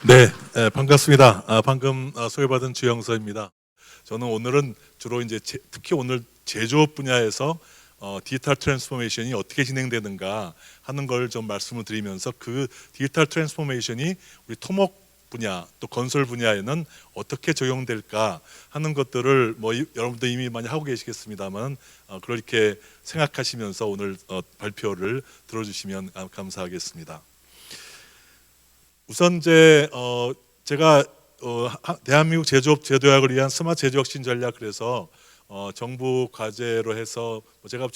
네, 반갑습니다. 방금 소개받은 주영서입니다. 저는 오늘은 주로 이제 특히 오늘 제조업 분야에서 디지털 트랜스포메이션이 어떻게 진행되는가 하는 걸 좀 말씀을 드리면서 그 디지털 트랜스포메이션이 우리 토목 분야 또 건설 분야에는 어떻게 적용될까 하는 것들을 여러분도 이미 많이 하고 계시겠습니다만 그렇게 생각하시면서 오늘 발표를 들어주시면 감사하겠습니다. 우선 제가 대한민국 제조업 제도약을 위한 스마트 제조 혁신 전략, 그래서 정부 과제로 해서 제가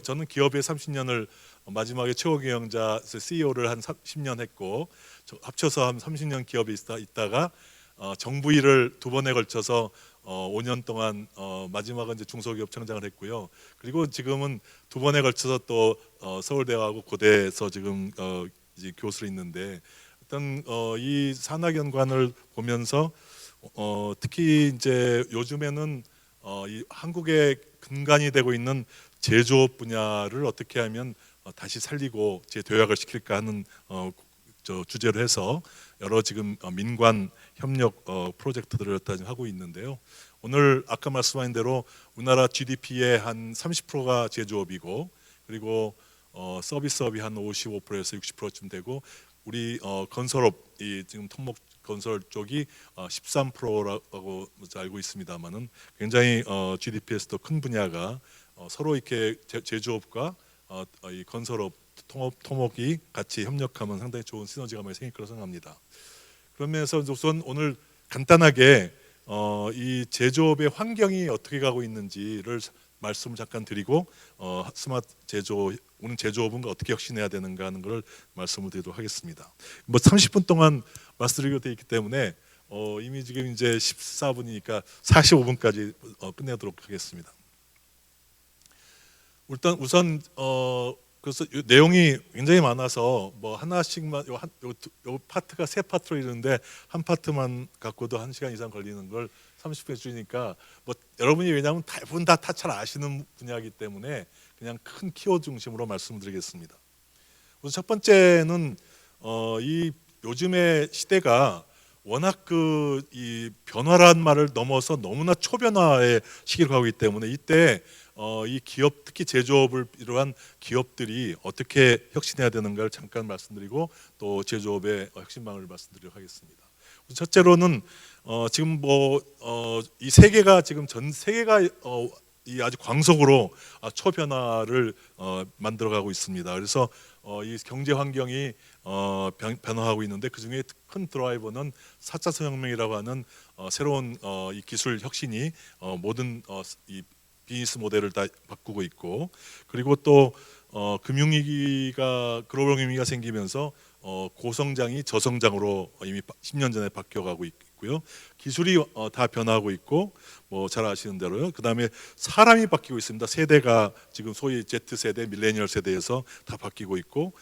저는 기업의 30년을 마지막에 최고 경영자 CEO를 한 10년 했고, 합쳐서 한 30년 기업에 있다가 정부 일을 두 번에 걸쳐서 5년 동안 마지막은 이제 중소기업 청장을 했고요. 그리고 지금은 두 번에 걸쳐서 또 서울대하고 고대에서 지금 이제 교수로 있는데, 일단 이 산학연관을 보면서 특히 이제 요즘에는 이 한국의 근간이 되고 있는 제조업 분야를 어떻게 하면 다시 살리고 재도약을 시킬까 하는 주제로 해서 여러 지금 민관 협력 프로젝트들을 하고 있는데요. 오늘 아까 말씀하신 대로 우리나라 GDP의 한 30%가 제조업이고, 그리고 서비스업이 한 55%에서 60%쯤 되고, 우리 건설업이 지금 토목 건설 쪽이 13%라고 알고 있습니다만은 굉장히 GDP에서도 큰 분야가 서로 이렇게 제조업과 이 건설업 토목이 같이 협력하면 상당히 좋은 시너지가 많이 생길 거라고 생각합니다. 그러면서 우선 오늘 간단하게 이 제조업의 환경이 어떻게 가고 있는지를 말씀을 잠깐 드리고 스마트 제조, 오늘 제조업은 어떻게 혁신해야 되는가 하는 걸 말씀을 드리도록 하겠습니다. 30분 동안 말씀드리게 되어 있기 때문에 이미 지금 이제 14분이니까 45분까지 끝내도록 하겠습니다. 일단 우선 그래서 내용이 굉장히 많아서 하나씩만 요 파트가 세 파트로 이루는데 한 파트만 갖고도 1시간 이상 걸리는 걸 30분에 줄이니까 여러분이 왜냐하면 대부분 다 잘 아시는 분야이기 때문에 그냥 큰 키워드 중심으로 말씀드리겠습니다. 우선 첫 번째는 이 요즘의 시대가 워낙 이 변화라는 말을 넘어서 너무나 초변화의 시기로 가고 있기 때문에 이때 이 기업, 특히 제조업을 이루한 기업들이 어떻게 혁신해야 되는가를 잠깐 말씀드리고 또 제조업의 혁신방을 말씀드리도록 하겠습니다. 첫째로는 지금 이 세계가 지금 전 세계가 이 아주 광속으로 초변화를 만들어가고 있습니다. 그래서 이 경제 환경이 변화하고 있는데 그 중에 큰 드라이버는 4차 산업혁명이라고 하는 새로운 이 기술 혁신이 모든 이 비즈니스 모델을 다 바꾸고 있고, 그리고 또 금융위기가 글로벌 금융위기가 생기면서 고성장이 저성장으로 이미 10년 전에 바뀌어가고 있고요. 기술이 다 변하고 있고 잘 아시는 대로요. 그 다음에 사람이 바뀌고 있습니다. 세대가 지금 소위 Z세대, 밀레니얼 세대에서 다 바뀌고 있고,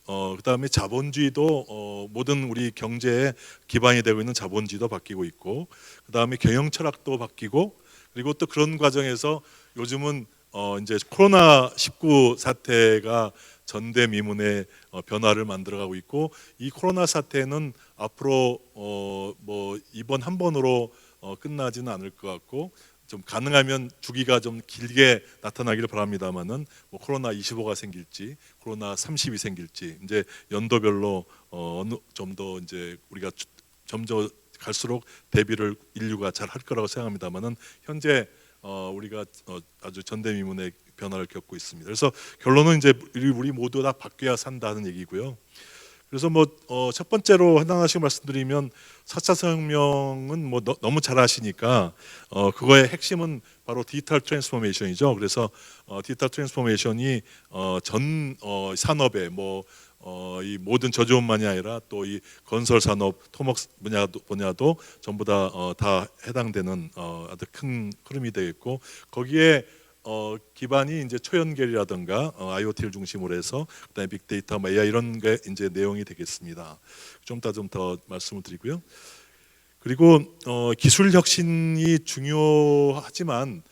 그 다음에 자본주의도 모든 우리 경제의 기반이 되고 있는 자본주의도 바뀌고 있고, 그 다음에 경영 철학도 바뀌고, 그리고 또 그런 과정에서 요즘은 이제 코로나19 사태가 전대미문의 변화를 만들어가고 있고, 이 코로나 사태는 앞으로 이번 한 번으로 끝나지는 않을 것 같고, 좀 가능하면 주기가 좀 길게 나타나기를 바랍니다만은 코로나 25가 생길지 코로나 30이 생길지 이제 연도별로 좀 더 이제 우리가 점점 갈수록 대비를 인류가 잘 할 거라고 생각합니다만은 현재 우리가 아주 전대미문의 변화를 겪고 있습니다. 그래서 결론은 이제 우리 모두 다 바뀌어야 산다는 얘기고요. 그래서 첫 번째로 하나씩 말씀드리면 4차 산업혁명은 너무 잘 아시니까 그거의 핵심은 바로 디지털 트랜스포메이션이죠. 그래서 디지털 트랜스포메이션이 전 산업에 이 모든 저조업만이 아니라 또 이 건설 산업, 토목 분야도 전부 다 해당되는 아주 큰 흐름이 되겠고, 거기에 기반이 이제 초연결이라든가 IoT를 중심으로 해서 그다음에 빅데이터, AI 이런 게 이제 내용이 되겠습니다. 좀 더 말씀을 드리고요. 그리고 기술 혁신이 중요하지만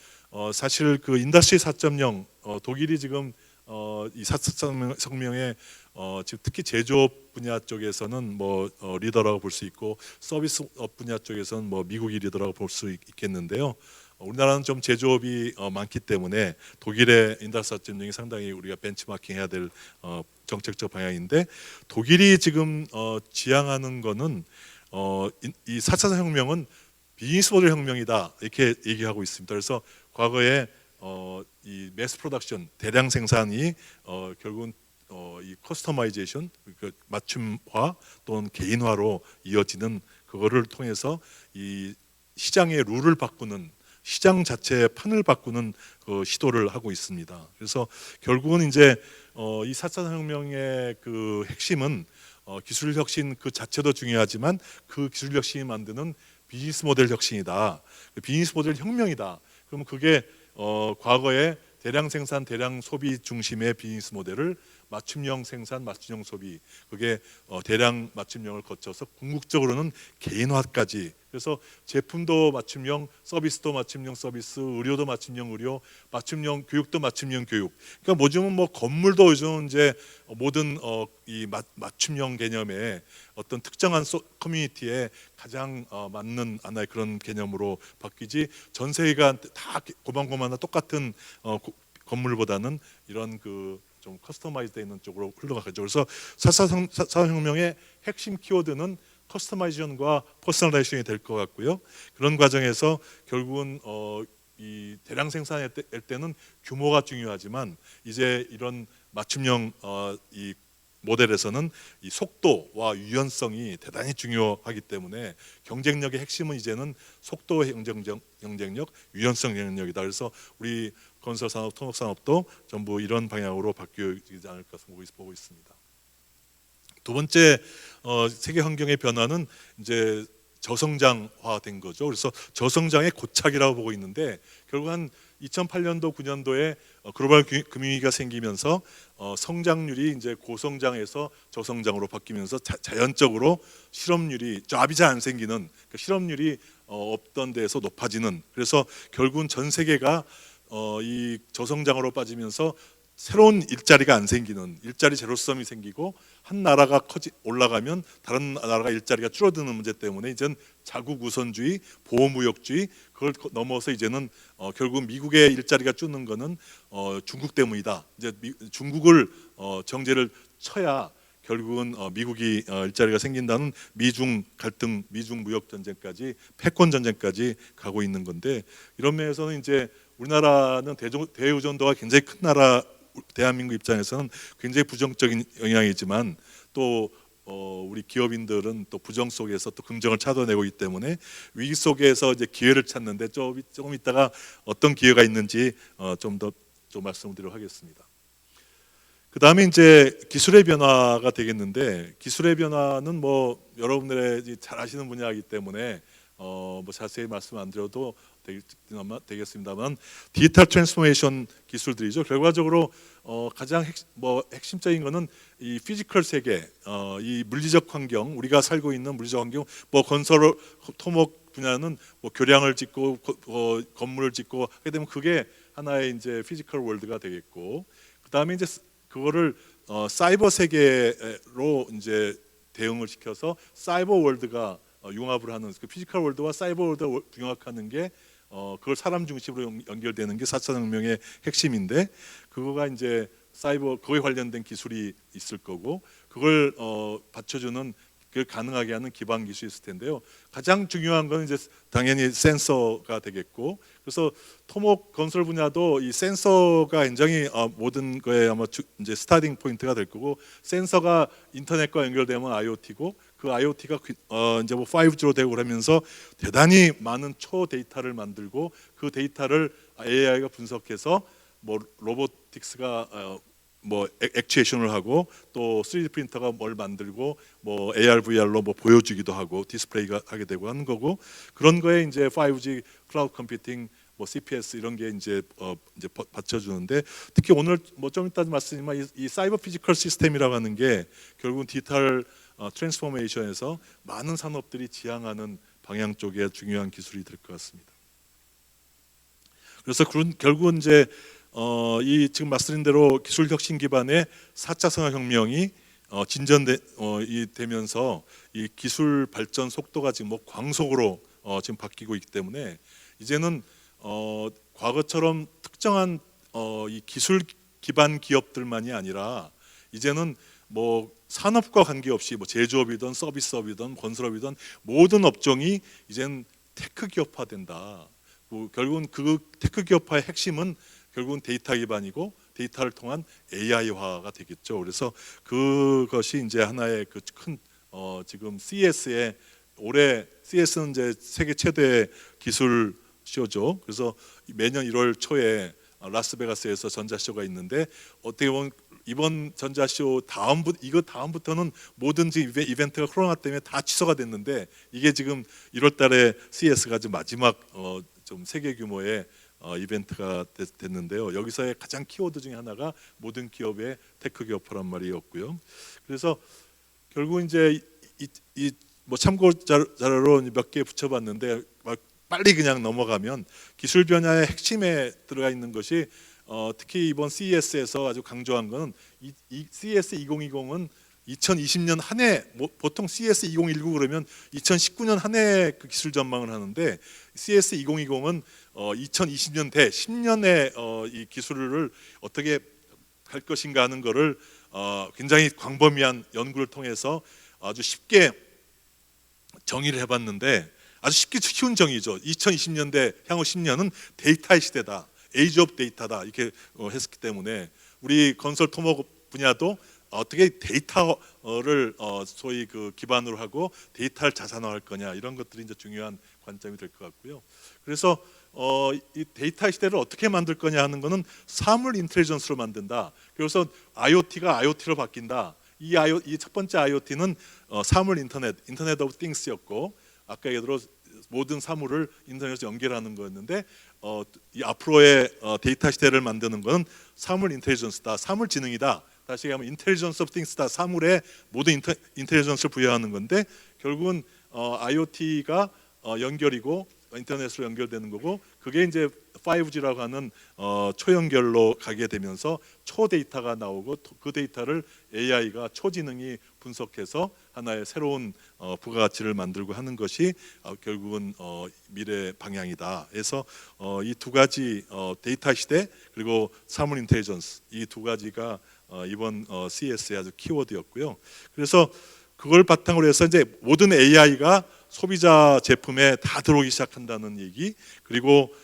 사실 그 인더스트리 4.0 독일이 지금 이 4차 혁명의 지금 특히 제조업 분야 쪽에서는 뭐 리더라고 볼 수 있고 서비스업 분야 쪽에서는 뭐 미국이 리더라고 볼 수 있겠는데요. 우리나라는 좀 제조업이 많기 때문에 독일의 인더스트리 4.0이 상당히 우리가 벤치마킹해야 될 정책적 방향인데 독일이 지금 지향하는 거는 이 4차 혁명은 비즈니스 모델 혁명이다 이렇게 얘기하고 있습니다. 그래서 과거에 이 매스 프로덕션 대량 생산이 결국은 이 커스터마이제이션 그 맞춤화 또는 개인화로 이어지는 그거를 통해서 이 시장의 룰을 바꾸는 시장 자체의 판을 바꾸는 그 시도를 하고 있습니다. 그래서 결국은 이제 이 4차 혁명의 그 핵심은 기술 혁신 그 자체도 중요하지만 그 기술 혁신이 만드는 비즈니스 모델 혁신이다. 비즈니스 모델 혁명이다. 그러면 그게 과거에 대량 생산, 대량 소비 중심의 비즈니스 모델을 맞춤형 생산, 맞춤형 소비, 그게 대량 맞춤형을 거쳐서 궁극적으로는 개인화까지. 그래서 제품도 맞춤형, 서비스도 맞춤형 서비스, 의료도 맞춤형 의료, 맞춤형 교육도 맞춤형 교육. 그러니까 요즘은 뭐 건물도 요즘 이제 모든 이 맞춤형 개념의 어떤 특정한 커뮤니티에 가장 맞는 하나의 그런 개념으로 바뀌지 전 세계가 다 고만고만한 똑같은 건물보다는 이런 그 좀 커스터마이즈되어 있는 쪽으로 흘러가죠. 그래서 4차 혁명의 핵심 키워드는 커스터마이제이션과 퍼스널라이제이션이 될 것 같고요. 그런 과정에서 결국은 이 대량 생산할 때는 규모가 중요하지만 이제 이런 맞춤형 이 모델에서는 이 속도와 유연성이 대단히 중요하기 때문에 경쟁력의 핵심은 이제는 속도의 경쟁력, 유연성 경쟁력이다. 그래서 우리 건설 산업, 토목 산업도 전부 이런 방향으로 바뀌지 않을까 보고 있습니다. 두 번째 세계 환경의 변화는 이제 저성장화된 거죠. 그래서 저성장의 고착이라고 보고 있는데 결국 한 2008년도 9년도에 글로벌 금융위기가 생기면서 성장률이 이제 고성장에서 저성장으로 바뀌면서 자연적으로 실업률이 잡이 잘 안 생기는 그러니까 실업률이 없던 데에서 높아지는 그래서 결국은 전 세계가 이 저성장으로 빠지면서 새로운 일자리가 안 생기는 일자리 제로섬이 생기고 한 나라가 올라가면 다른 나라가 일자리가 줄어드는 문제 때문에 이제는 자국 우선주의, 보호무역주의 그걸 넘어서 이제는 결국 미국의 일자리가 줄는 거는 중국 때문이다. 이제 중국을 정제를 쳐야 결국은 미국이 일자리가 생긴다는 미중 갈등, 미중 무역 전쟁까지 패권 전쟁까지 가고 있는 건데 이런 면에서는 이제 우리나라는 대의존도가 굉장히 큰 나라. 대한민국 입장에서는 굉장히 부정적인 영향이지만 또 우리 기업인들은 또 부정 속에서 또 긍정을 찾아내고 있기 때문에 위기 속에서 이제 기회를 찾는데 조금 있다가 어떤 기회가 있는지 좀 더 말씀드리도록 하겠습니다. 그 다음에 이제 기술의 변화가 되겠는데 기술의 변화는 뭐 여러분들이 잘 아시는 분야이기 때문에 뭐 자세히 말씀 안 드려도 되겠습니다만 디지털 트랜스포메이션 기술들이죠. 결과적으로 가장 핵심적인 거는 이 피지컬 세계, 이 물리적 환경, 우리가 살고 있는 물리적 환경, 뭐 건설, 토목 분야는 뭐 교량을 짓고 건물을 짓고 하게 되면 그게 하나의 이제 피지컬 월드가 되겠고, 그 다음에 이제 그거를 사이버 세계로 이제 대응을 시켜서 사이버 월드가 융합을 하는 그 피지컬 월드와 사이버 월드가 융합하는 게 그걸 사람 중심으로 연결되는 게 4차 혁명의 핵심인데 그거가 이제 사이버 그거에 관련된 기술이 있을 거고 그걸 받쳐주는 그걸 가능하게 하는 기반 기술이 있을 텐데요. 가장 중요한 건 이제 당연히 센서가 되겠고 그래서 토목 건설 분야도 이 센서가 굉장히 모든 거에 아마 이제 스타팅 포인트가 될 거고 센서가 인터넷과 연결되면 IoT고 그 IoT가 이제 뭐 5G로 되고 그러면서 대단히 많은 초 데이터를 만들고 그 데이터를 AI가 분석해서 뭐 로보틱스가 뭐 액추에이션을 하고 또 3D 프린터가 뭘 만들고 뭐 AR, VR로 뭐 보여주기도 하고 디스플레이가 하게 되고 하는 거고 그런 거에 이제 5G 클라우드 컴퓨팅 뭐 CPS 이런 게 이제 받쳐주는데 특히 오늘 뭐 좀 이따 말씀드리지만 이 사이버 피지컬 시스템이라고 하는 게 결국은 디지털 트랜스포메이션에서 많은 산업들이 지향하는 방향 쪽에 중요한 기술이 될 것 같습니다. 그래서 결국은 이제 이 지금 말씀드린 대로 기술 혁신 기반의 4차 산업혁명이 되면서 이 기술 발전 속도가 지금 뭐 광속으로 지금 바뀌고 있기 때문에 이제는 과거처럼 특정한 이 기술 기반 기업들만이 아니라 이제는 뭐 산업과 관계없이 뭐 제조업이든 서비스업이든 건설업이든 모든 업종이 이젠 테크 기업화된다. 결국은 그 테크 기업화의 핵심은 결국은 데이터 기반이고 데이터를 통한 AI화가 되겠죠. 그래서 그것이 이제 하나의 그 큰 지금 CES의 올해 CES는 이제 세계 최대 기술 쇼죠. 그래서 매년 1월 초에 라스베가스에서 전자쇼가 있는데 어떻게 보면 이번 전자쇼 다음부터는 모든 이벤트가 코로나 때문에 다 취소가 됐는데 이게 지금 1월 달에 CES가 지금 마지막 좀 세계 규모의 이벤트가 됐는데요. 여기서의 가장 키워드 중에 하나가 모든 기업의 테크 기업화란 말이었고요. 그래서 결국 이제 뭐 참고 자료로 몇 개 붙여봤는데 빨리 그냥 넘어가면 기술 변화의 핵심에 들어가 있는 것이 특히 이번 CES에서 아주 강조한 것은 이 CES 2020은 2020년 한 해, 보통 CES 2019 그러면 2019년 한 해 그 기술 전망을 하는데 CES 2020은 2020년 10년의 이 기술을 어떻게 할 것인가 하는 것을 굉장히 광범위한 연구를 통해서 아주 쉽게 정의를 해봤는데 아주 쉽게 쉬운 정의죠. 2020년대 향후 10년은 데이터의 시대다. 에이지 오브 데이터다. 이렇게 했기 때문에 우리 건설 토목 분야도 어떻게 데이터를 소위 그 기반으로 하고 데이터를 자산화할 거냐 이런 것들이 이제 중요한 관점이 될 것 같고요. 그래서 이 데이터 시대를 어떻게 만들 거냐 하는 거는 사물 인텔리전스로 만든다. 그래서 IoT가 IoT로 바뀐다. 이 첫 번째 IoT는 사물 인터넷 오브 띵스였고 아까 예를 들어 모든 사물을 인터넷에서 연결하는 거였는데 이 앞으로의 데이터 시대를 만드는 것은 사물 인텔리전스다. 사물 지능이다. 다시 얘기하면 인텔리전스 오브 띵스다. 사물에 모든 인텔리전스를 부여하는 건데 결국은 IoT가 연결이고 인터넷으로 연결되는 거고 그게 이제 5G라고 하는 초연결로 가게 되면서 초데이터가 나오고 그 데이터를 AI가 초지능이 분석해서 하나의 새로운 부가가치를 만들고 하는 것이 결국은 미래 방향이다. 그래서 이 두 가지 데이터 시대 그리고 사물 인텔리전스 이 두 가지가 이번 CES의 아주 키워드였고요. 그래서 그걸 바탕으로 해서 이제 모든 AI가 소비자 제품에 다 들어오기 시작한다는 얘기 그리고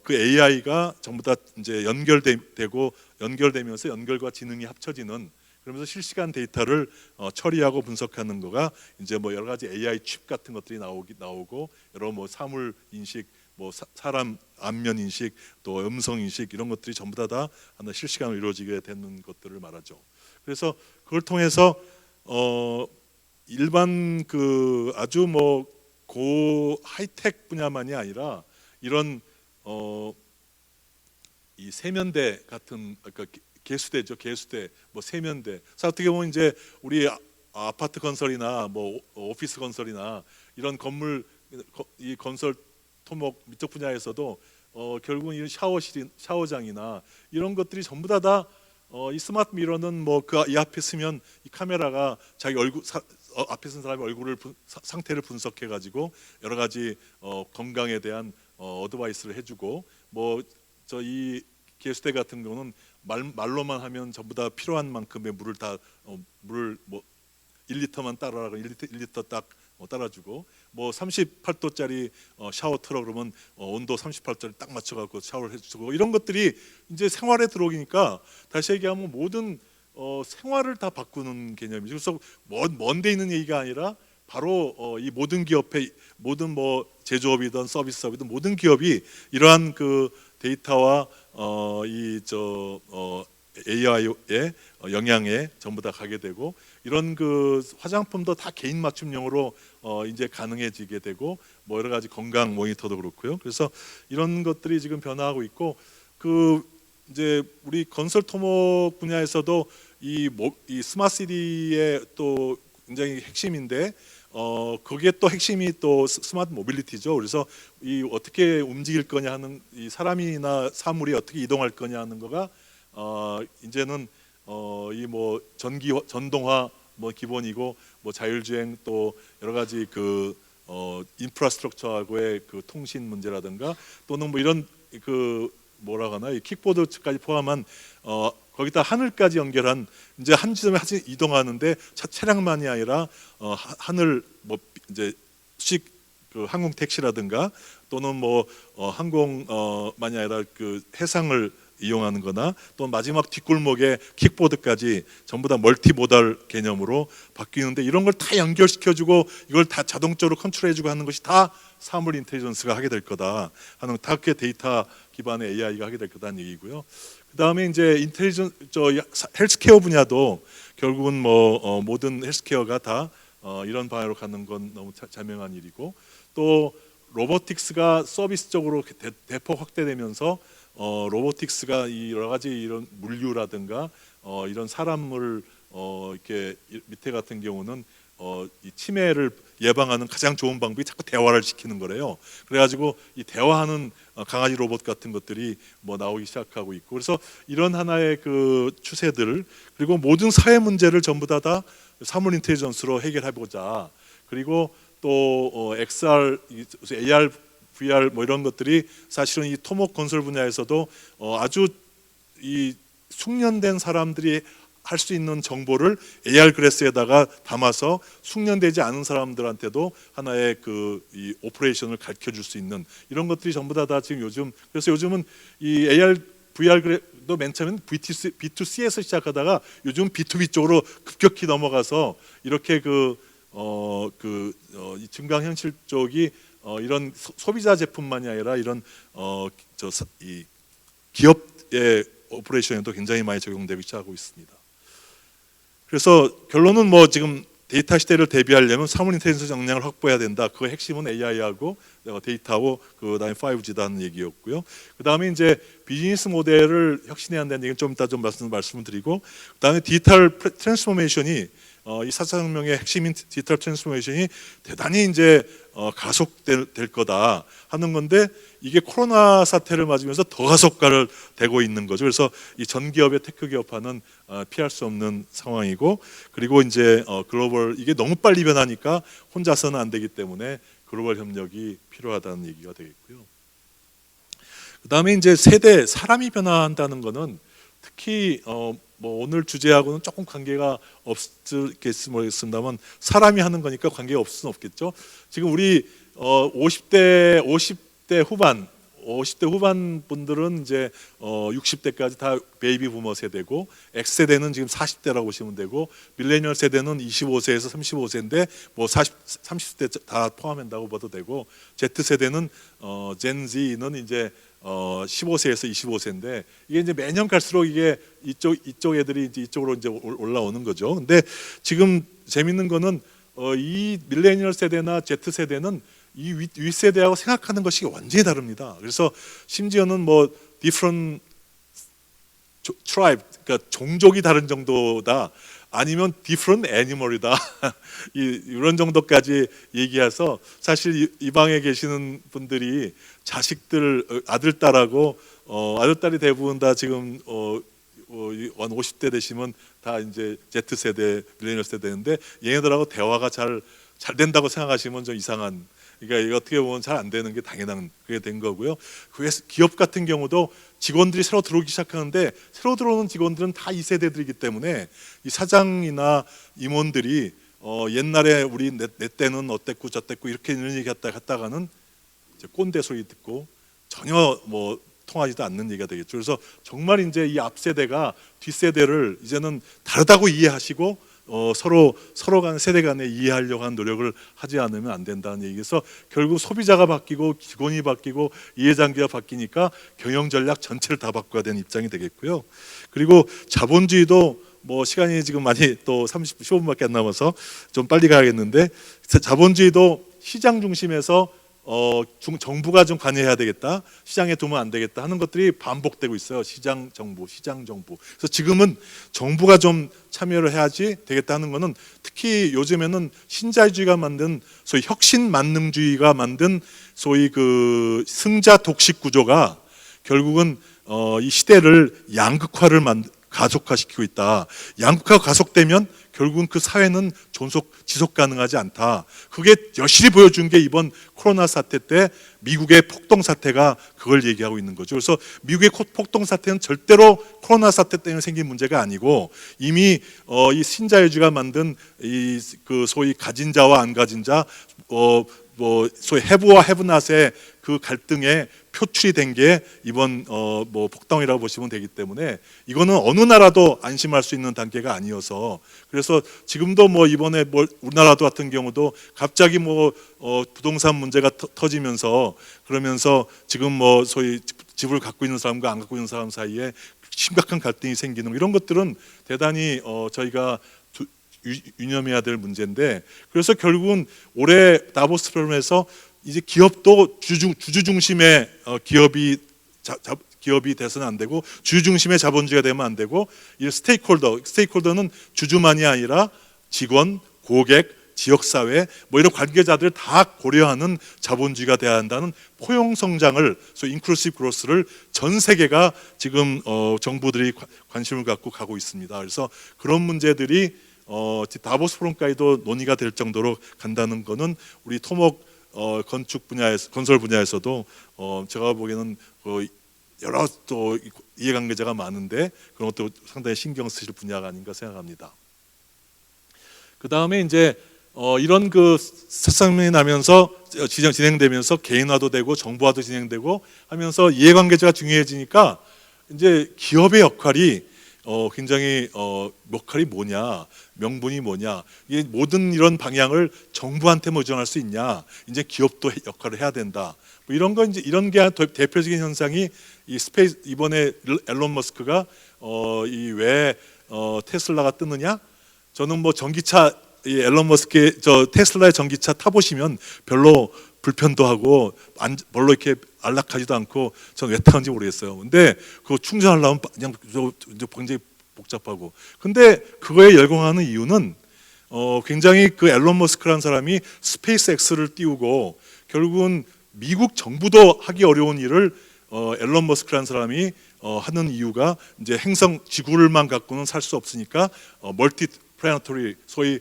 그 AI가 전부 다 이제 연결되면서 연결과 지능이 합쳐지는 그러면서 실시간 데이터를 처리하고 분석하는 거가 이제 뭐 여러 가지 AI 칩 같은 것들이 나오고 여러 뭐 사물 인식 뭐 사람 안면 인식 또 음성 인식 이런 것들이 전부 다 하나 실시간으로 이루어지게 되는 것들을 말하죠. 그래서 그걸 통해서 일반 그 아주 뭐 고 하이텍 분야만이 아니라 이런 이 세면대 같은 그러니까 개수대죠. 개수대 뭐 세면대. 그래서 어떻게 보면 이제 우리 아파트 건설이나 뭐 오피스 건설이나 이런 건물 이 건설 토목 미적 분야에서도 결국은 이 샤워장이나 이런 것들이 전부 다 이 스마트 미러는 뭐 그 이 앞에 쓰면 이 카메라가 자기 얼굴 앞에 쓴 사람의 얼굴을 상태를 분석해 가지고 여러 가지 건강에 대한 어드바이스를 해주고 뭐 저 이 개수대 같은 경우는 말로만 하면 전부 다 필요한 만큼의 물을 뭐 1리터만 따라라고 1리터 딱 따라주고 뭐 38도짜리 샤워 틀어 그러면 온도 38도짜리 딱 맞춰갖고 샤워를 해주고 이런 것들이 이제 생활에 들어오니까 다시 얘기하면 모든 생활을 다 바꾸는 개념이죠. 그래서 먼데 있는 얘기가 아니라 바로 이 모든 기업의 모든 뭐 제조업이든 서비스업이든 모든 기업이 이러한 그 데이터와 AI의 영향에 전부 다 가게 되고 이런 그 화장품도 다 개인 맞춤형으로 이제 가능해지게 되고 뭐 여러 가지 건강 모니터도 그렇고요. 그래서 이런 것들이 지금 변화하고 있고 그 이제 우리 건설 토목 분야에서도 이 스마트 시티의 또 굉장히 핵심인데 거기에 또 핵심이 또 스마트 모빌리티죠. 그래서 이 어떻게 움직일 거냐 하는 이 사람이나 사물이 어떻게 이동할 거냐 하는 거가 이제는 이 뭐 전동화 뭐 기본이고 뭐 자율주행 또 여러 가지 그 인프라스트럭처하고의 그 통신 문제라든가 또는 뭐 이런 그 뭐라 하나 이 킥보드까지 포함한 거기다 하늘까지 연결한 이제 한 지점에 이동하는데 차량만이 아니라 하늘 뭐 이제 그 항공 택시라든가 또는 뭐 항공만이 아니라 그 해상을 이용하는 거나 또 마지막 뒷골목에 킥보드까지 전부 다 멀티모달 개념으로 바뀌는데 이런 걸 다 연결시켜주고 이걸 다 자동적으로 컨트롤해주고 하는 것이 다 사물 인텔리전스가 하게 될 거다 하는 다 그게 데이터 기반의 AI가 하게 될 거다는 얘기고요. 그 다음에 이제 헬스케어 분야도 결국은 뭐 모든 헬스케어가 다 이런 방향으로 가는 건 너무 자명한 일이고 또 로보틱스가 서비스적으로 대폭 확대되면서 로보틱스가 이 여러 가지 이런 물류라든가 이런 사람을 이렇게 밑에 같은 경우는 이 치매를 예방하는 가장 좋은 방법이 자꾸 대화를 시키는 거래요. 그래가지고 이 대화하는 강아지 로봇 같은 것들이 뭐 나오기 시작하고 있고 그래서 이런 하나의 그 추세들 그리고 모든 사회 문제를 전부 다 사물 인텔리전스로 해결해보자. 그리고 또 XR, AR, VR 뭐 이런 것들이 사실은 이 토목 건설 분야에서도 아주 이 숙련된 사람들이 할 수 있는 정보를 AR 글래스에다가 담아서 숙련되지 않은 사람들한테도 하나의 그 이 오퍼레이션을 가르쳐 줄 수 있는 이런 것들이 전부 다 지금 요즘 그래서 요즘은 이 AR VR도 맨 처음엔 B2C에서 시작하다가 요즘 B2B 쪽으로 급격히 넘어가서 이렇게 이 증강현실 쪽이 이런 소비자 제품만이 아니라 이런 이 기업의 오퍼레이션에도 굉장히 많이 적용되고 시작하고 있습니다. 그래서 결론은 뭐 지금 데이터 시대를 대비하려면 사물 인텔리전스 역량을 확보해야 된다. 그 핵심은 AI하고 데이터하고 그다음에 5G다는 얘기였고요. 그다음에 이제 비즈니스 모델을 혁신해야 한다는 얘기는 좀 이따 좀 말씀을 드리고 그다음에 디지털 트랜스포메이션이 이 4차 혁명의 핵심인 디지털 트랜스포메이션이 대단히 이제 가속될 거다 하는 건데 이게 코로나 사태를 맞으면서 더 가속화를 되고 있는 거죠. 그래서 이 전기업의 테크 기업화는 피할 수 없는 상황이고 그리고 이제 글로벌 이게 너무 빨리 변하니까 혼자서는 안 되기 때문에 글로벌 협력이 필요하다는 얘기가 되겠고요. 그다음에 이제 세대 사람이 변화한다는 거는 특히 뭐 오늘 주제하고는 조금 관계가 없겠지 모르겠습니다만 사람이 하는 거니까 관계가 없을 수는 없겠죠. 지금 우리 50대 후반 분들은 이제 60대까지 다 베이비 부머 세대고 X세대는 지금 40대라고 보시면 되고 밀레니얼 세대는 25세에서 35세인데 뭐 30대 다 포함한다고 봐도 되고 Z세대는 젠지는 이제 15세에서 25세인데 이게 이제 매년 갈수록 이게 이쪽 애들이 이제 이쪽으로 이제 올라오는 거죠. 근데 지금 재밌는 거는 이 밀레니얼 세대나 Z 세대는 이 윗세대하고 생각하는 것이 완전히 다릅니다. 그래서 심지어는 뭐 different tribe, 그러니까 종족이 다른 정도다. 아니면 different animal이다. 이런 정도까지 얘기해서 사실 이 방에 계시는 분들이 자식들 아들 딸하고 아들 딸이 대부분 다 지금 50대 되시면 다 이제 Z 세대, 밀레니얼 세대인데 얘네들하고 대화가 잘 된다고 생각하시면 좀 이상한. 그러니까 이거 어떻게 보면 잘 안 되는 게 당연한 그게 된 거고요. 그래서 기업 같은 경우도 직원들이 새로 들어오기 시작하는데 새로 들어오는 직원들은 다 2세대들이기 때문에 이 사장이나 임원들이 옛날에 우리 내 때는 어땠고 저땠고 이렇게 이런 얘기 갔다가는 이제 꼰대 소리 듣고 전혀 뭐 통하지도 않는 얘기가 되겠죠. 그래서 정말 이제 이 앞세대가 뒷세대를 이제는 다르다고 이해하시고 서로 간 세대 간에 이해하려고 하는 노력을 하지 않으면 안 된다는 얘기에서 결국 소비자가 바뀌고 직원이 바뀌고 이해장기가 바뀌니까 경영 전략 전체를 다 바꿔야 되는 입장이 되겠고요. 그리고 자본주의도 뭐 시간이 지금 많이 또 15분밖에 안 남아서 좀 빨리 가야겠는데 자본주의도 시장 중심에서 정부가 좀 관여해야 되겠다, 시장에 두면 안 되겠다 하는 것들이 반복되고 있어요. 시장 정부. 그래서 지금은 정부가 좀 참여를 해야지 되겠다 하는 거는, 특히 요즘에는 신자유주의가 만든 소위 혁신 만능주의가 만든 소위 그 승자 독식 구조가 결국은 이 시대를 양극화를 가속화시키고 있다. 양극화가 가속되면 결국은 그 사회는 지속 가능하지 않다. 그게 여실히 보여준 게 이번 코로나 사태 때 미국의 폭동 사태가 그걸 얘기하고 있는 거죠. 그래서 미국의 폭동 사태는 절대로 코로나 사태 때문에 생긴 문제가 아니고, 이미 이 신자유주의가 만든 이 그 소위 가진 자와 안 가진 자, 소위 해부와 해브낫의 그 갈등에 표출이 된 게 이번 폭동이라고 보시면 되기 때문에, 이거는 어느 나라도 안심할 수 있는 단계가 아니어서, 그래서 지금도 이번에 우리나라도 같은 경우도 갑자기 부동산 문제가 터지면서, 그러면서 지금 소위 집을 갖고 있는 사람과 안 갖고 있는 사람 사이에 심각한 갈등이 생기는, 이런 것들은 대단히 저희가 유념해야 될 문제인데, 그래서 결국은 올해 다보스 포럼에서 이제 기업도 주주 중심의 기업이 돼서는 안 되고, 주주 중심의 자본주의가 되면 안 되고, 이 스테이크홀더는 주주만이 아니라 직원, 고객, 지역사회 이런 관계자들 다 고려하는 자본주의가 돼야 한다는 포용 성장을, 소위 인클루시브 그로스를 전 세계가 지금 정부들이 관심을 갖고 가고 있습니다. 그래서 그런 문제들이 다보스 포럼까지도 논의가 될 정도로 간다는 것은 우리 토목 건설 분야에서도 제가 보기에는 여러 또 이해관계자가 많은데 그런 것도 상당히 신경 쓰실 분야가 아닌가 생각합니다. 그 다음에 이제 이런 그 세상이 나면서 진행되면서 개인화도 되고 정부화도 진행되고 하면서 이해관계자가 중요해지니까, 이제 기업의 역할이 굉장히 역할이 뭐냐, 명분이 뭐냐, 이 모든 이런 방향을 정부한테 의존할 수 있냐, 이제 기업도 역할을 해야 된다. 이런 거, 이제 이런 게 대표적인 현상이 이 스페이스, 이번에 앨런 머스크가 이 왜 테슬라가 뜨느냐? 저는 전기차, 이 앨런 머스크의 테슬라의 전기차 타보시면 별로 불편도 하고 별로 이렇게 안락하지도 않고, 저는 왜 타는지 모르겠어요. 근데 그거 충전하려면 그냥 굉장히 복잡하고, 근데 그거에 열광하는 이유는 굉장히 그 앨런 머스크라는 사람이 스페이스 X를 띄우고, 결국은 미국 정부도 하기 어려운 일을 앨런 머스크라는 사람이 하는 이유가, 이제 지구를만 갖고는 살 수 없으니까 멀티 플래너터리, 소위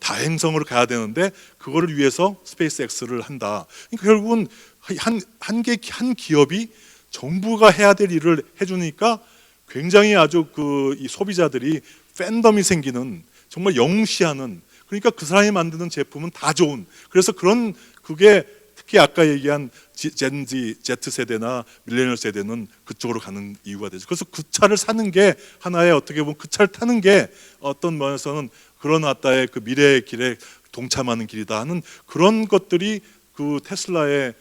다행성으로 가야 되는데 그거를 위해서 스페이스 X를 한다. 그러니까 결국은 한 기업이 정부가 해야 될 일을 해주니까 굉장히 아주 이 소비자들이 팬덤이 생기는, 정말 영시하는, 그러니까 그 사람이 만드는 제품은 다 좋은, 그래서 그게 특히 아까 얘기한 젠지, Z세대나 밀레니얼 세대는 그쪽으로 가는 이유가 되죠. 그래서 그 차를 사는 게 하나의, 어떻게 보면 그 차를 타는 게 어떤 면에서는 그런 아따의 그 미래의 길에 동참하는 길이다 하는 그런 것들이 그 테슬라의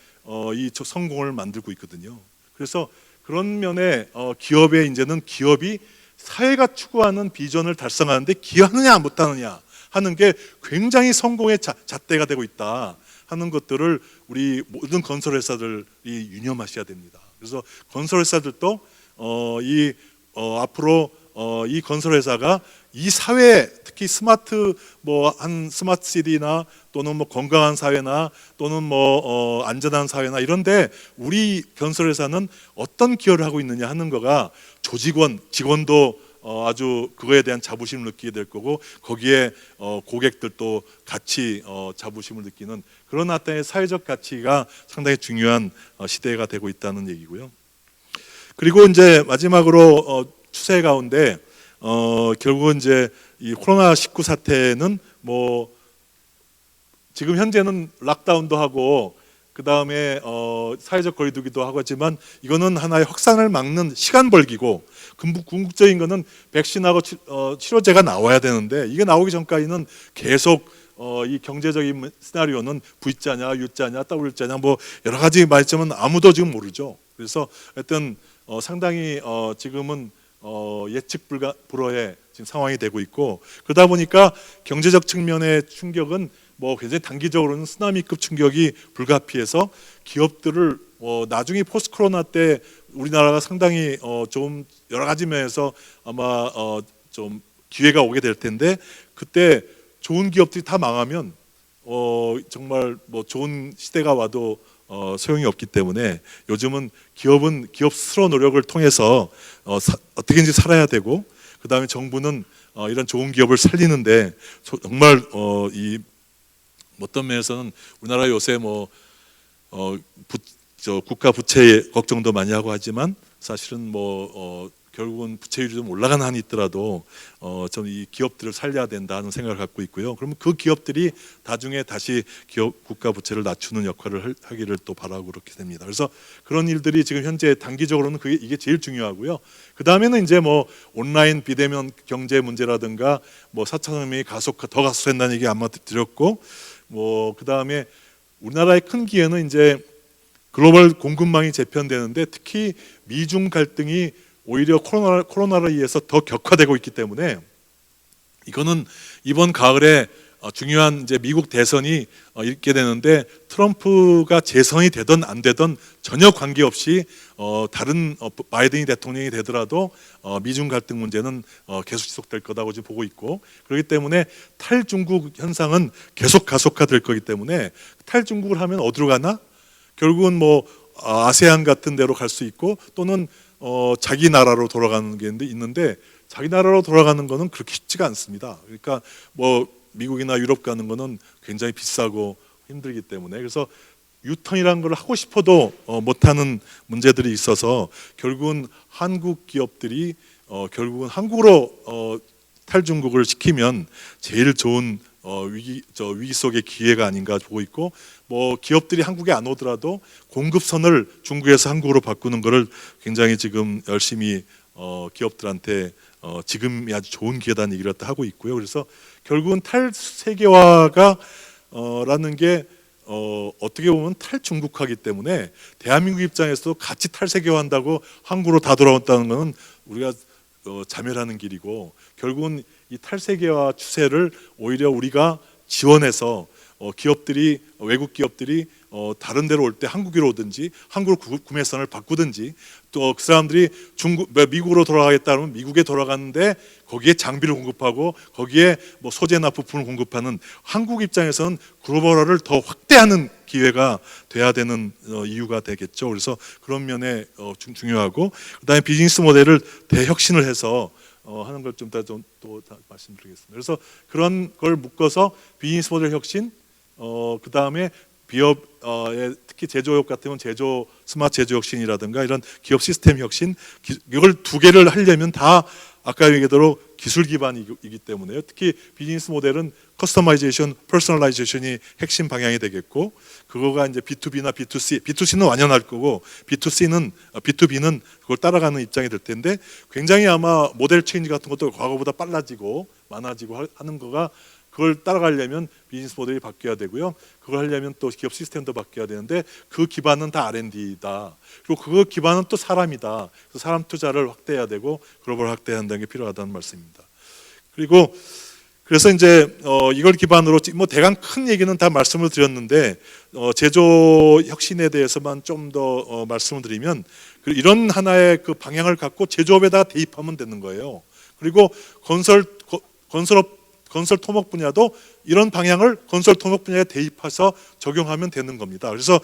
이 성공을 만들고 있거든요. 그래서 그런 면에 기업의, 이제는 기업이 사회가 추구하는 비전을 달성하는데 기여하느냐 못하느냐 하는 게 굉장히 성공의 잣대가 되고 있다 하는 것들을 우리 모든 건설회사들이 유념하셔야 됩니다. 그래서 건설회사들도 앞으로 이 건설회사가 이 사회, 특히 스마트 스마트 시티나 또는 건강한 사회나 또는 안전한 사회나 이런데 우리 건설회사는 어떤 기여를 하고 있느냐 하는 거가 직원도 아주 그거에 대한 자부심을 느끼게 될 거고, 거기에 고객들도 같이 자부심을 느끼는 그런 어떤 사회적 가치가 상당히 중요한 시대가 되고 있다는 얘기고요. 그리고 이제 마지막으로 추세 가운데 결국은 이제 이 코로나19 사태는 지금 현재는 락다운도 하고 그 다음에 사회적 거리두기도 하고 하지만, 이거는 하나의 확산을 막는 시간 벌기고, 궁극적인 거는 백신하고 치료제가 나와야 되는데, 이게 나오기 전까지는 계속 이 경제적인 시나리오는 V자냐 U자냐 W자냐 여러 가지 말씀은 아무도 지금 모르죠. 그래서 하여튼 상당히 지금은 예측 불허의 지금 상황이 되고 있고, 그러다 보니까 경제적 측면의 충격은 뭐 굉장히 단기적으로는 쓰나미급 충격이 불가피해서 기업들을 나중에 포스트 코로나 때 우리나라가 상당히 좀 여러 가지 면에서 아마 좀 기회가 오게 될 텐데, 그때 좋은 기업들이 다 망하면 정말 뭐 좋은 시대가 와도 소용이 없기 때문에 요즘은 기업은 기업 스스로 노력을 통해서 어떻게든지 살아야 되고, 그 다음에 정부는 이런 좋은 기업을 살리는데 정말 이 어떤 면에서는 우리나라 요새 국가 부채 걱정도 많이 하고 하지만 사실은 결국은 부채율이 좀 올라가는 한이 있더라도 좀 이 기업들을 살려야 된다는 생각을 갖고 있고요. 그러면 그 기업들이 나중에 다시 국가 부채를 낮추는 역할을 하기를 또 바라고 그렇게 됩니다. 그래서 그런 일들이 지금 현재 단기적으로는 이게 제일 중요하고요. 그 다음에는 이제 온라인 비대면 경제 문제라든가 4차 산업이 더 가속된다는 얘기 아마 드렸고, 그 다음에 우리나라의 큰 기회는 이제 글로벌 공급망이 재편되는데, 특히 미중 갈등이 오히려 코로나로 인해서 더 격화되고 있기 때문에, 이거는 이번 가을에 중요한 이제 미국 대선이 있게 되는데, 트럼프가 재선이 되든 안 되든 전혀 관계없이 다른 바이든이 대통령이 되더라도 미중 갈등 문제는 계속 지속될 거다고 지금 보고 있고, 그렇기 때문에 탈중국 현상은 계속 가속화될 거기 때문에, 탈중국을 하면 어디로 가나? 결국은 아세안 같은 데로 갈 수 있고, 또는 자기 나라로 돌아가는 게 있는데, 자기 나라로 돌아가는 거는 그렇게 쉽지가 않습니다. 그러니까 미국이나 유럽 가는 거는 굉장히 비싸고 힘들기 때문에, 그래서 유턴이라는 걸 하고 싶어도 못하는 문제들이 있어서, 결국은 한국 기업들이 결국은 한국으로 탈중국을 시키면 제일 좋은 위기 속의 기회가 아닌가 보고 있고, 기업들이 한국에 안 오더라도 공급선을 중국에서 한국으로 바꾸는 것을 굉장히 지금 열심히 기업들한테 지금이 아주 좋은 기회다는 얘기를 하고 있고요. 그래서 결국은 탈세계화가 라는 게 어떻게 보면 탈중국화이기 때문에, 대한민국 입장에서도 같이 탈세계화한다고 한국으로 다 돌아온다는 것은 우리가 자멸하는 길이고, 결국은 이 탈세계화 추세를 오히려 우리가 지원해서 외국 기업들이 다른 데로 올 때 한국으로 오든지 한국으로 구매선을 바꾸든지, 또 그 사람들이 미국으로 돌아가겠다 하면 미국에 돌아가는데 거기에 장비를 공급하고 거기에 소재나 부품을 공급하는, 한국 입장에서는 글로벌화를 더 확대하는 기회가 돼야 되는 이유가 되겠죠. 그래서 그런 면에 중요하고, 그다음에 비즈니스 모델을 대혁신을 해서 하는 걸 좀 더 말씀드리겠습니다. 그래서 그런 걸 묶어서 비즈니스 모델 혁신, 그 다음에 기업의 특히 제조업 같은 경우는 스마트 제조 혁신이라든가 이런 기업 시스템 혁신, 이걸 두 개를 하려면 다 아까 얘기대로 기술 기반이기 때문에요. 특히 비즈니스 모델은 커스터마이제이션, 퍼스널라이제이션이 핵심 방향이 되겠고, 그거가 이제 B2B나 B2C는 완연할 거고, B2B는 그걸 따라가는 입장이 될 텐데, 굉장히 아마 모델 체인지 같은 것도 과거보다 빨라지고 많아지고 하는 거가, 그걸 따라가려면 비즈니스 모델이 바뀌어야 되고요. 그걸 하려면 또 기업 시스템도 바뀌어야 되는데, 그 기반은 다 R&D다. 그리고 그 기반은 또 사람이다. 그래서 사람 투자를 확대해야 되고 글로벌 확대한다는 게 필요하다는 말씀입니다. 그래서 이제 이걸 기반으로 대강 큰 얘기는 다 말씀을 드렸는데, 제조 혁신에 대해서만 좀 더 말씀을 드리면, 이런 하나의 그 방향을 갖고 제조업에다 대입하면 되는 거예요. 그리고 건설 토목 분야도 이런 방향을 건설 토목 분야에 대입해서 적용하면 되는 겁니다. 그래서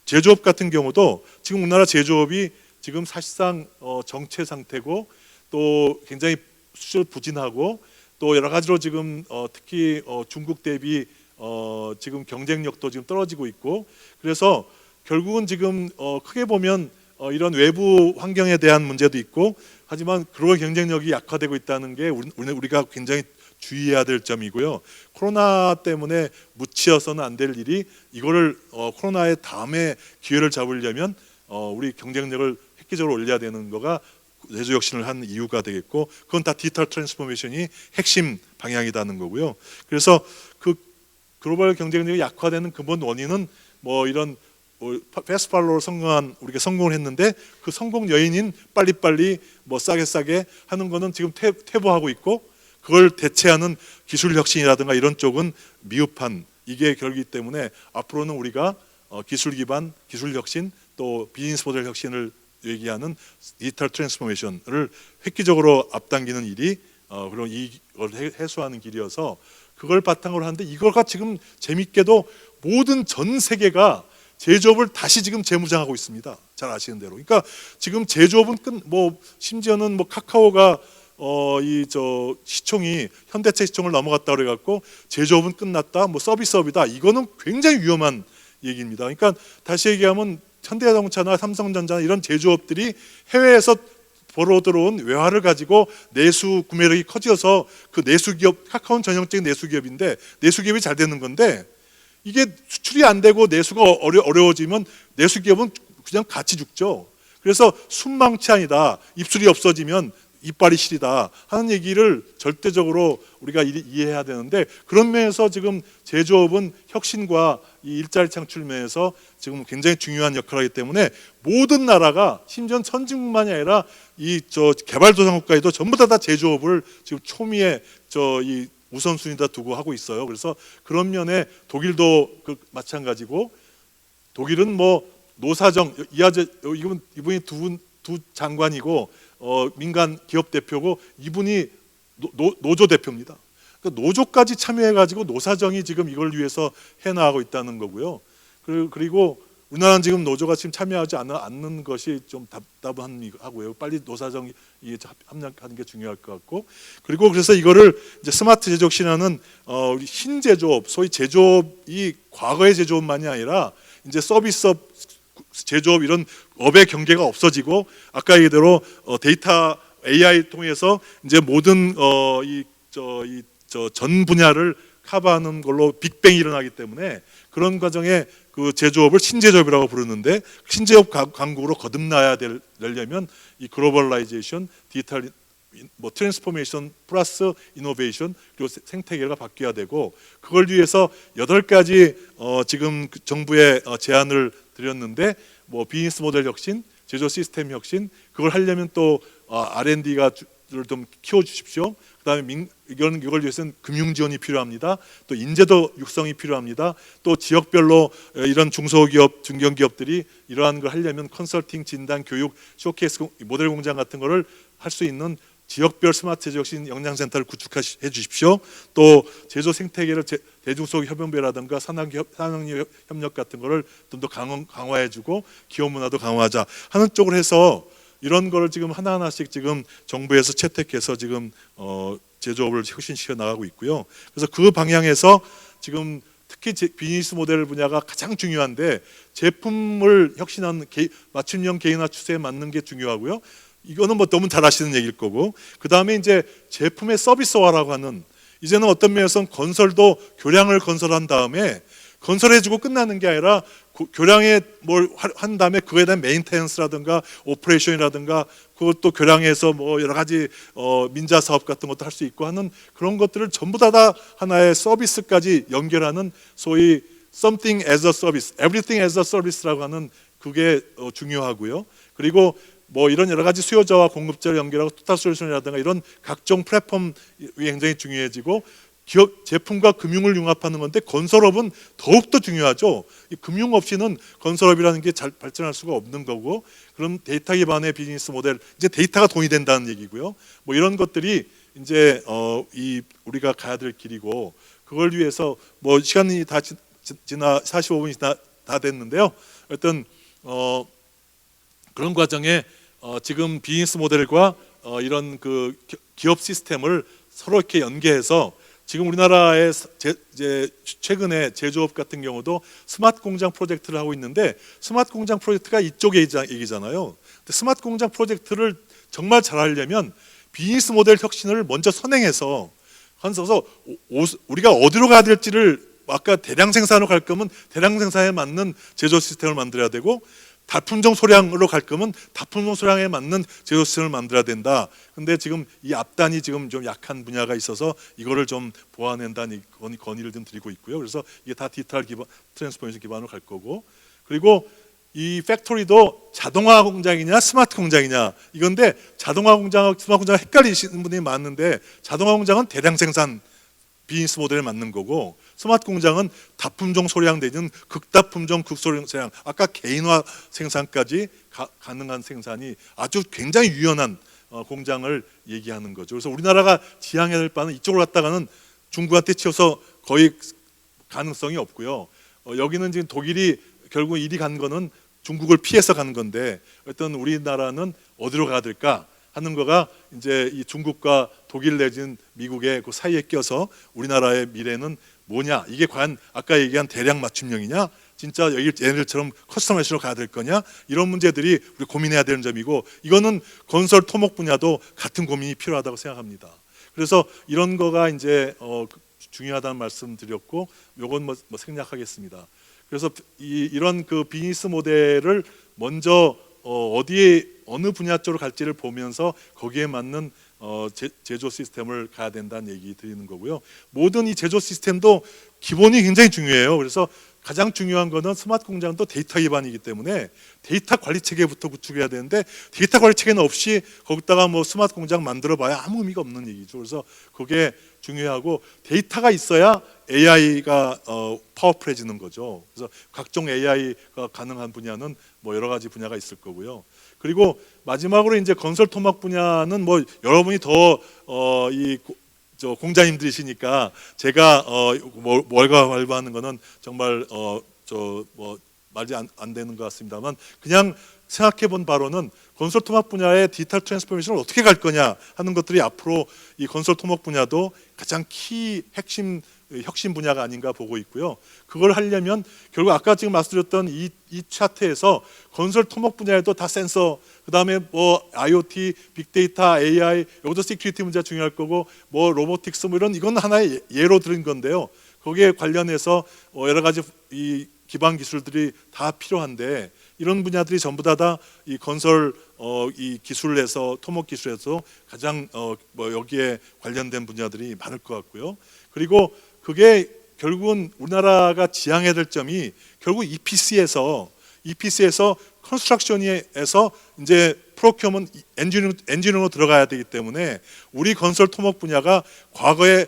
제조업 같은 경우도 지금 우리나라 제조업이 지금 사실상 정체 상태고, 또 굉장히 수출 부진하고, 또 여러 가지로 지금 특히 중국 대비 지금 경쟁력도 지금 떨어지고 있고, 그래서 결국은 지금 크게 보면 이런 외부 환경에 대한 문제도 있고, 하지만 글로벌 경쟁력이 약화되고 있다는 게 우리가 굉장히 주의해야 될 점이고요. 코로나 때문에 묻히어서는 안 될 일이, 이거를 코로나의 다음에 기회를 잡으려면 우리 경쟁력을 획기적으로 올려야 되는 거가 제조 혁신을 한 이유가 되겠고, 그건 다 디지털 트랜스포메이션이 핵심 방향이라는 거고요. 그래서 그 글로벌 경쟁력이 약화되는 근본 원인은 이런 패스트 팔로우로 우리가 성공을 했는데, 그 성공 여인인 빨리빨리 싸게 하는 거는 지금 퇴보하고 있고, 그걸 대체하는 기술 혁신이라든가 이런 쪽은 미흡한 이게 결이기 때문에 앞으로는 우리가 기술 기반 기술 혁신 또 비즈니스 모델 혁신을 얘기하는 디지털 트랜스포메이션을 획기적으로 앞당기는 일이 그리고 이걸 해소하는 길이어서 그걸 바탕으로 하는데 이거가 지금 재밌게도 모든 전 세계가 제조업을 다시 지금 재무장하고 있습니다. 잘 아시는 대로. 그러니까 지금 제조업은 심지어는 카카오가 시총이 현대차 시총을 넘어갔다 그래갖고 제조업은 끝났다, 서비스업이다. 이거는 굉장히 위험한 얘기입니다. 그러니까 다시 얘기하면 현대자동차나 삼성전자나 이런 제조업들이 해외에서 보러 들어온 외화를 가지고 내수 구매력이 커져서 그 내수기업, 카카오는 전형적인 내수기업인데 내수기업이 잘 되는 건데 이게 수출이 안 되고 내수가 어려워지면 내수기업은 그냥 같이 죽죠. 그래서 순망치 아니다. 입술이 없어지면 이빨이 시리다 하는 얘기를 절대적으로 우리가 이해해야 되는데 그런 면에서 지금 제조업은 혁신과 이 일자리 창출 면에서 지금 굉장히 중요한 역할을 하기 때문에 모든 나라가 심지어 선진국만이 아니라 개발도상국가에도 전부 다 제조업을 지금 초미에 이 우선순위다 두고 하고 있어요. 그래서 그런 면에 독일도 마찬가지고 독일은 노사정 이분이 두 장관이고 민간 기업 대표고 이분이 노조 대표입니다. 그러니까 노조까지 참여해가지고 노사정이 지금 이걸 위해서 해나가고 있다는 거고요. 그리고 우리나라는 지금 노조가 지금 참여하지 않는 것이 좀 답답하고요. 빨리 노사정이 합력하는 게 중요할 것 같고 그리고 그래서 이거를 이제 스마트 제조업 신화는 우리 신제조업, 소위 제조업이 과거의 제조업만이 아니라 이제 서비스업, 제조업 이런 업의 경계가 없어지고 아까 얘기대로 데이터 AI 통해서 이제 모든 전 분야를 커버하는 걸로 빅뱅이 일어나기 때문에 그런 과정에 그 제조업을 신제조업이라고 부르는데 신제조업 강국으로 거듭나려면 이 글로벌라이제이션, 디지털 트랜스포메이션 플러스 이노베이션 그리고 생태계가 바뀌어야 되고 그걸 위해서 8가지 지금 정부의 제안을 드렸는데 비즈니스 모델 혁신, 제조 시스템 혁신 그걸 하려면 또 R&D를 좀 키워 주십시오. 그다음에 이걸 위해서는 금융 지원이 필요합니다. 또 인재도 육성이 필요합니다. 또 지역별로 이런 중소기업, 중견기업들이 이러한 걸 하려면 컨설팅, 진단, 교육, 쇼케이스, 모델 공장 같은 거를 할 수 있는 지역별 스마트 제조 혁신 역량센터를 구축해 주십시오. 또 제조 생태계를 대중소기업협연회라든가 산학협력 같은 거를 좀 더 강화해주고 기업 문화도 강화하자 하는 쪽으로 해서 이런 거를 지금 하나하나씩 지금 정부에서 채택해서 지금 제조업을 혁신시켜 나가고 있고요. 그래서 그 방향에서 지금 특히 비즈니스 모델 분야가 가장 중요한데 제품을 혁신하는 맞춤형 개인화 추세에 맞는 게 중요하고요. 이거는 너무 잘 아시는 얘기일 거고 그 다음에 이제 제품의 서비스화라고 하는 이제는 어떤 면에서는 건설도 교량을 건설한 다음에 건설해주고 끝나는 게 아니라 교량에 뭘 한 다음에 그거에 대한 메인테넌스라든가 오퍼레이션이라든가 그것도 교량해서 여러 가지 민자 사업 같은 것도 할 수 있고 하는 그런 것들을 전부 다 하나의 서비스까지 연결하는 소위 something as a service, everything as a service라고 하는 그게 중요하고요. 그리고 이런 여러 가지 수요자와 공급자를 연결하고 토탈 솔루션이라든가 이런 각종 플랫폼이 굉장히 중요해지고 기업 제품과 금융을 융합하는 건데 건설업은 더욱더 중요하죠. 금융 없이는 건설업이라는 게 잘 발전할 수가 없는 거고 그럼 데이터 기반의 비즈니스 모델 이제 데이터가 돈이 된다는 얘기고요. 이런 것들이 이제 우리가 가야 될 길이고 그걸 위해서 시간이 다 지나 45분이 다 됐는데요. 어떤 그런 과정에 지금 비즈니스 모델과 이런 그 기업 시스템을 서로 이렇게 연계해서 지금 우리나라의 이제 최근에 제조업 같은 경우도 스마트 공장 프로젝트를 하고 있는데 스마트 공장 프로젝트가 이쪽 얘기잖아요. 근데 스마트 공장 프로젝트를 정말 잘하려면 비즈니스 모델 혁신을 먼저 선행해서 우리가 어디로 가야 될지를 아까 대량 생산으로 갈 거면 대량 생산에 맞는 제조 시스템을 만들어야 되고 다품종 소량으로 갈 거면 다품종 소량에 맞는 제조 시스템을 만들어야 된다. 근데 지금 이 앞단이 지금 좀 약한 분야가 있어서 이거를 좀 보완한다는 건의를 좀 드리고 있고요. 그래서 이게 다 디지털 기반 트랜스포메이션 기반으로 갈 거고 그리고 이 팩토리도 자동화 공장이냐 스마트 공장이냐 이건데, 자동화 공장하고 스마트 공장 헷갈리시는 분이 많은데, 자동화 공장은 대량 생산 비즈니스 모델에 맞는 거고, 스마트 공장은 다품종 소량되는 극다품종 극소량 생산, 아까 개인화 생산까지 가능한 생산이 아주 굉장히 유연한 공장을 얘기하는 거죠. 그래서 우리나라가 지향해야 될 바는 이쪽으로 갔다가는 중국한테 치여서 거의 가능성이 없고요. 여기는 지금 독일이 결국 이리 간 거는 중국을 피해서 가는 건데, 어떤 우리나라는 어디로 가야 될까 하는 거가 이제 이 중국과 독일 내지는 미국의 그 사이에 껴서 우리나라의 미래는 뭐냐, 이게 과연 아까 얘기한 대량 맞춤형이냐, 진짜 얘네들처럼 커스터마이즈로 가야 될 거냐, 이런 문제들이 우리 고민해야 되는 점이고, 이거는 건설 토목 분야도 같은 고민이 필요하다고 생각합니다. 그래서 이런 거가 이제 중요하다는 말씀 드렸고, 요건 뭐 생략하겠습니다. 그래서 이런 그 비즈니스 모델을 먼저 어디에 어느 분야 쪽으로 갈지를 보면서 거기에 맞는 제조 시스템을 가야 된다는 얘기 드리는 거고요. 모든 이 제조 시스템도 기본이 굉장히 중요해요. 그래서 가장 중요한 거는 스마트 공장도 데이터 기반이기 때문에 데이터 관리 체계부터 구축해야 되는데, 데이터 관리 체계는 없이 거기다가 뭐 스마트 공장 만들어 봐야 아무 의미가 없는 얘기죠. 그래서 그게 중요하고, 데이터가 있어야 AI가 파워풀해지는 거죠. 그래서 각종 AI가 가능한 분야는 뭐 여러 가지 분야가 있을 거고요. 그리고 마지막으로 이제 건설 토목 분야는 뭐 여러분이 더 공자님들이시니까 제가 월가왈부하는 거는 정말 말이 안 되는 것 같습니다만, 그냥 생각해 본 바로는 건설 토목 분야의 디지털 트랜스포메이션을 어떻게 갈 거냐 하는 것들이 앞으로 이 건설 토목 분야도 가장 핵심 혁신 분야가 아닌가 보고 있고요. 그걸 하려면 결국 아까 지금 말씀드렸던 이 차트에서 건설 토목 분야에도 다 센서, 그다음에 뭐 IoT, 빅데이터, AI, 여기도 시큐리티 문제가 중요할 거고, 뭐 로보틱스 뭐 이건 하나의 예로 들은 건데요. 거기에 관련해서 여러 가지 이 기반 기술들이 다 필요한데, 이런 분야들이 전부 다 이 건설 이 기술에서 토목 기술에서 가장 여기에 관련된 분야들이 많을 것 같고요. 그리고 그게 결국은 우리나라가 지향해야 될 점이 결국 EPC에서 컨스트럭션에서 이제 프로큐먼 엔지니어로 들어가야 되기 때문에, 우리 건설 토목 분야가 과거에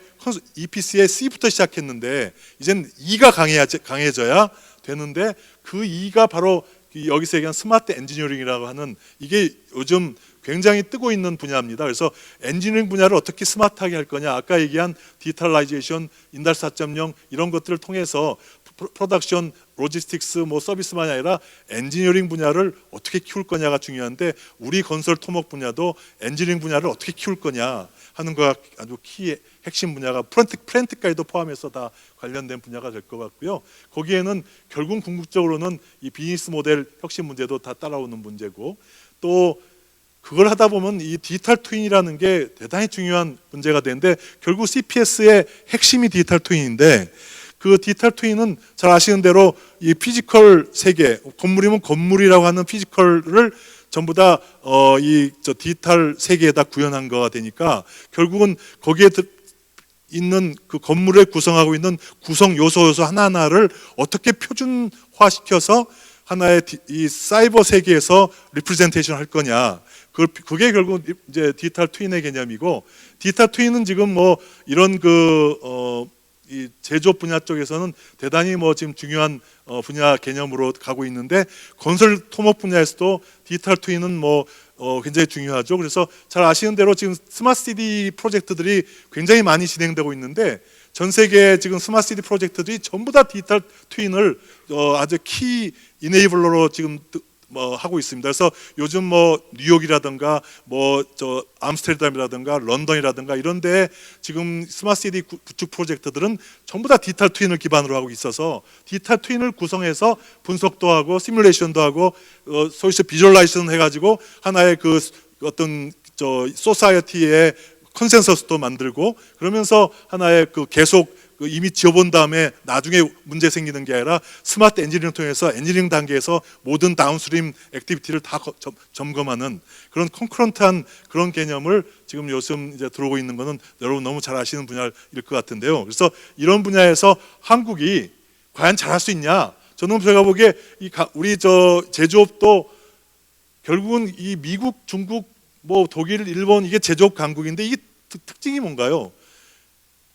EPC의 C부터 시작했는데 이제는 E가 강해져야 되는데, 그 E가 바로 여기서 얘기한 스마트 엔지니어링이라고 하는, 이게 요즘 굉장히 뜨고 있는 분야입니다. 그래서 엔지니어링 분야를 어떻게 스마트하게 할 거냐, 아까 얘기한 디지털라이제이션, 인더스트리 4.0 이런 것들을 통해서 프로덕션, 로지스틱스, 뭐 서비스만이 아니라 엔지니어링 분야를 어떻게 키울 거냐가 중요한데, 우리 건설 토목 분야도 엔지니어링 분야를 어떻게 키울 거냐 하는 거가 아주 핵심 분야가 플랜트까지도 포함해서 다 관련된 분야가 될 것 같고요. 거기에는 결국 궁극적으로는 이 비즈니스 모델 혁신 문제도 다 따라오는 문제고, 또 그걸 하다 보면 이 디지털 트윈이라는 게 대단히 중요한 문제가 되는데, 결국 CPS의 핵심이 디지털 트윈인데, 그 디지털 트윈은 잘 아시는 대로 이 피지컬 세계, 건물이면 건물이라고 하는 피지컬을 전부 다 디지털 세계에다 구현한 거가 되니까, 결국은 거기에 있는 그 건물을 구성하고 있는 구성 요소 하나하나를 어떻게 표준화시켜서 하나의 이 사이버 세계에서 리프레젠테이션 할 거냐, 그게 결국 이제 디지털 트윈의 개념이고, 디지털 트윈은 지금 뭐 이런 이 제조 분야 쪽에서는 대단히 뭐 지금 중요한 분야 개념으로 가고 있는데, 건설 토목 분야에서도 디지털 트윈은 뭐 굉장히 중요하죠. 그래서 잘 아시는 대로 지금 스마트 시티 프로젝트들이 굉장히 많이 진행되고 있는데, 전 세계 지금 스마트 시티 프로젝트들이 전부 다 디지털 트윈을 아주 키 이네이블러로 지금 하고 있습니다. 그래서 요즘 뭐 뉴욕이라든가 뭐 암스테르담이라든가 런던이라든가 이런 데 지금 스마트 시티 구축 프로젝트들은 전부 다 디지털 트윈을 기반으로 하고 있어서, 디지털 트윈을 구성해서 분석도 하고 시뮬레이션도 하고 소위 비주얼라이제이션 해가지고 하나의 그 어떤 소사이어티의 컨센서스도 만들고, 그러면서 하나의 그 계속 이미 지어본 다음에 나중에 문제 생기는 게 아니라 스마트 엔지니어링을 통해서 엔지니어링 단계에서 모든 다운스트림 액티비티를 다 점검하는 그런 콘크런트한 그런 개념을 지금 요즘 이제 들어오고 있는 거는 여러분 너무 잘 아시는 분야일 것 같은데요. 그래서 이런 분야에서 한국이 과연 잘할 수 있냐, 저는 제가 보기에 우리 저 제조업도 결국은 이 미국, 중국, 뭐 독일, 일본 이게 제조업 강국인데 이게 특징이 뭔가요?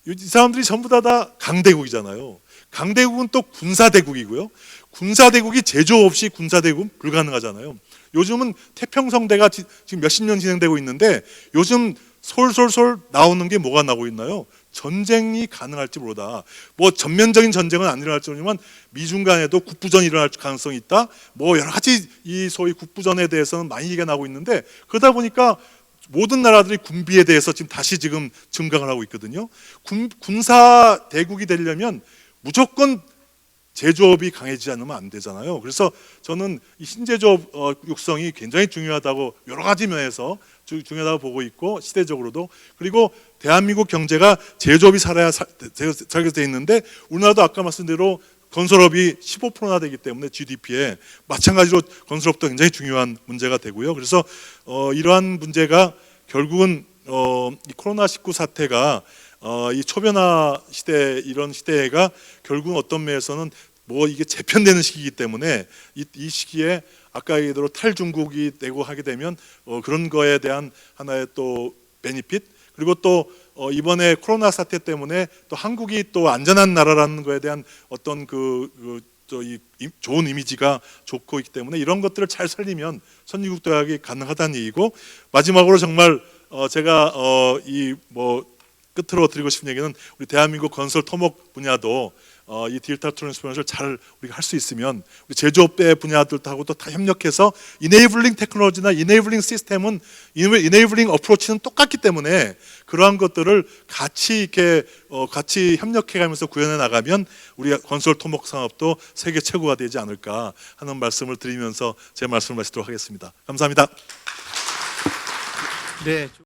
이 사람들이 전부 다 강대국이잖아요. 강대국은 또 군사대국이고요. 군사대국이 제조업 없이 군사대국은 불가능하잖아요. 요즘은 태평성대가 지금 몇십 년 진행되고 있는데 요즘 솔솔솔 나오는 게 뭐가 나오고 있나요? 전쟁이 가능할지 모르다. 뭐 전면적인 전쟁은 안 일어날지 모르지만 미중 간에도 국부전이 일어날 가능성이 있다. 뭐 여러 가지 이 소위 국부전에 대해서는 많이 얘기가 나오고 있는데 그러다 보니까 모든 나라들이 군비에 대해서 다시 증강을 하고 있거든요. 군사 대국이 되려면 무조건 제조업이 강해지지 않으면 안 되잖아요. 그래서 저는 이 신제조업 육성이 굉장히 중요하다고 여러 가지 면에서 중요하다고 보고 있고 시대적으로도 그리고 대한민국 경제가 제조업이 살아야 살게 돼 있는데 우리나라도 아까 말씀대로 건설업이 15%나 되기 때문에 GDP에 마찬가지로 건설업도 굉장히 중요한 문제가 되고요. 그래서 이러한 문제가 결국은 이 코로나19 사태가 이 초변화 시대 이런 시대가 결국은 어떤 면에서는 뭐 이게 재편되는 시기이기 때문에 이 시기에 아까 얘기대로 탈중국이 되고 하게 되면 그런 거에 대한 하나의 또 베니핏 그리고 또 이번에 코로나 사태 때문에 또 한국이 또 안전한 나라라는 거에 대한 어떤 좋은 이미지가 좋고 있기 때문에 이런 것들을 잘 살리면 선진국 도약이 가능하다는 얘기고 마지막으로 정말 제가 이 뭐 끝으로 드리고 싶은 얘기는 우리 대한민국 건설 토목 분야도 이 디지털 트랜스포메이션을 잘 우리가 할 수 있으면 우리 제조업의 분야들하고 또 다 협력해서 이네이블링 테크놀로지나 이네이블링 시스템은 이네이블링 어프로치는 똑같기 때문에 그러한 것들을 같이 이렇게 같이 협력해가면서 구현해 나가면 우리 건설 토목 산업도 세계 최고가 되지 않을까 하는 말씀을 드리면서 제 말씀을 마치도록 하겠습니다. 감사합니다. 네.